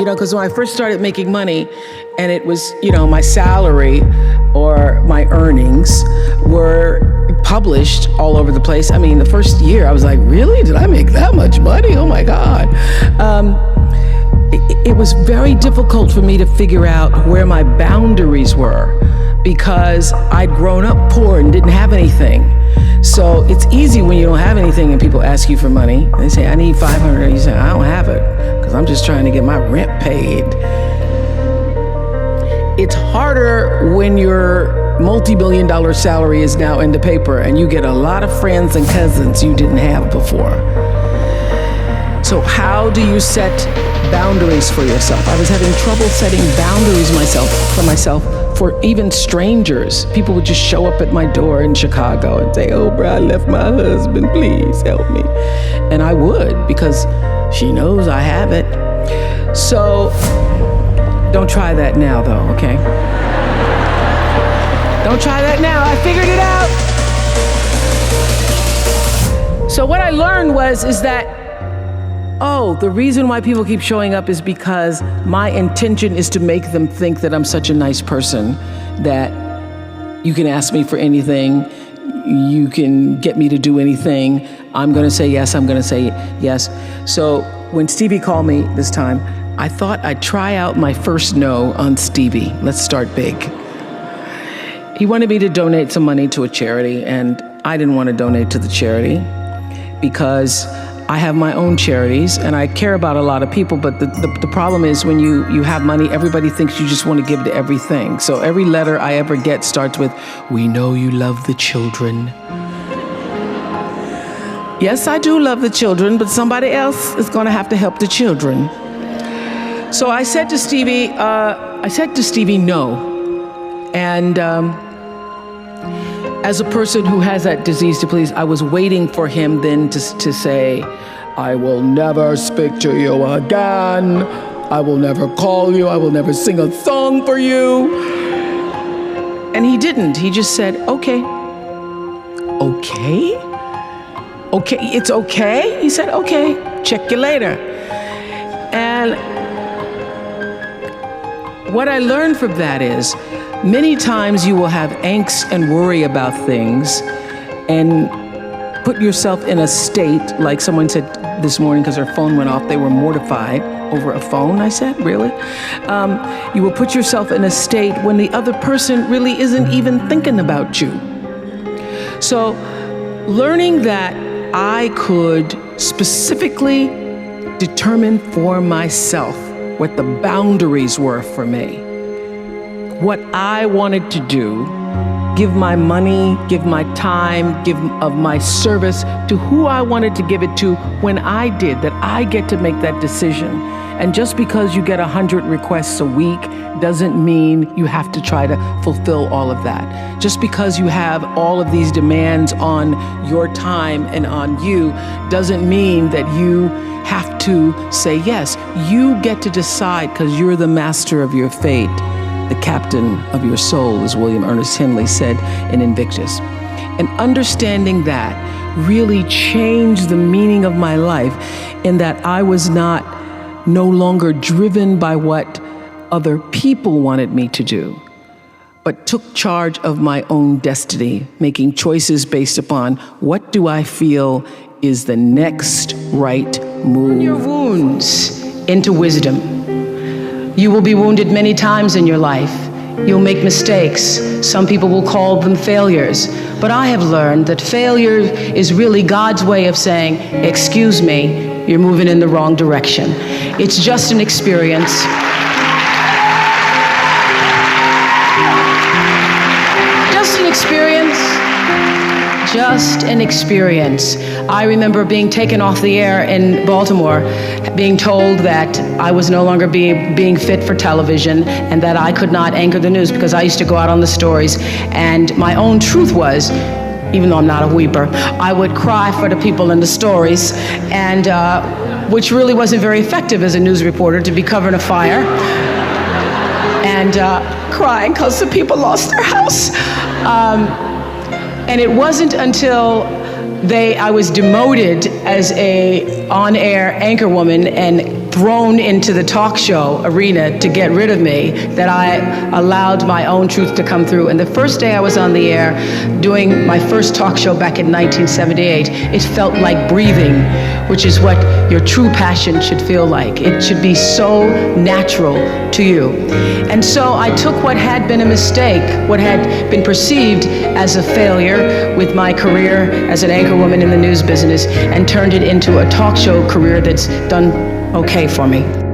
Because when I first started making money, and it was, my salary or my earnings were published all over the place. I mean, the first year I was like, really? Did I make that much money? Oh my God. It was very difficult for me to figure out where my boundaries were, because I'd grown up poor and didn't have anything. So it's easy when you don't have anything and people ask you for money. They say, I need $500. And you say, I don't have it because I'm just trying to get my rent paid. It's harder when your multi-million-dollar salary is now in the paper and you get a lot of friends and cousins you didn't have before. So how do you set boundaries for yourself? I was having trouble setting boundaries for myself for even strangers. People would just show up at my door in Chicago and say, Oprah, I left my husband, please help me. And I would, because she knows I have it. So don't try that now though, okay? Don't try that now, I figured it out. So what I learned is that the reason why people keep showing up is because my intention is to make them think that I'm such a nice person that you can ask me for anything, you can get me to do anything, I'm gonna say yes, I'm gonna say yes. So when Stevie called me this time, I thought I'd try out my first no on Stevie. Let's start big. He wanted me to donate some money to a charity, and I didn't want to donate to the charity because I have my own charities and I care about a lot of people, but the problem is when you have money, everybody thinks you just want to give to everything. So every letter I ever get starts with, we know you love the children. Yes, I do love the children, but somebody else is going to have to help the children. So I said to Stevie, no. And as a person who has that disease to please, I was waiting for him then to say, I will never speak to you again. I will never call you. I will never sing a song for you. And he didn't. He just said, okay. Okay? Okay, it's okay? He said, okay, check you later. And what I learned from that is, many times you will have angst and worry about things and put yourself in a state, like someone said this morning because her phone went off, they were mortified over a phone. I said, really? You will put yourself in a state when the other person really isn't even thinking about you. So learning that I could specifically determine for myself what the boundaries were for me, what I wanted to do, give my money, give my time, give of my service to who I wanted to give it to when I did, that I get to make that decision. And just because you get 100 requests a week doesn't mean you have to try to fulfill all of that. Just because you have all of these demands on your time and on you doesn't mean that you have to say yes. You get to decide because you're the master of your fate. The captain of your soul, as William Ernest Henley said in Invictus. And understanding that really changed the meaning of my life in that I was no longer driven by what other people wanted me to do, but took charge of my own destiny, making choices based upon what do I feel is the next right move. Turn your wounds into wisdom. You will be wounded many times in your life. You'll make mistakes. Some people will call them failures. But I have learned that failure is really God's way of saying, excuse me, you're moving in the wrong direction. It's just an experience. Just an experience. Just an experience. I remember being taken off the air in Baltimore, being told that I was no longer being fit for television and that I could not anchor the news because I used to go out on the stories. And my own truth was, even though I'm not a weeper, I would cry for the people in the stories, and which really wasn't very effective as a news reporter, to be covering a fire and crying because the people lost their house. And it wasn't until I was demoted as a on-air anchor woman and thrown into the talk show arena to get rid of me that I allowed my own truth to come through. And the first day I was on the air doing my first talk show back in 1978, it felt like breathing, which is what your true passion should feel like. It should be so natural to you. And so I took what had been a mistake, what had been perceived as a failure with my career as an anchor woman in the news business, and turned it into a talk show career that's done okay for me.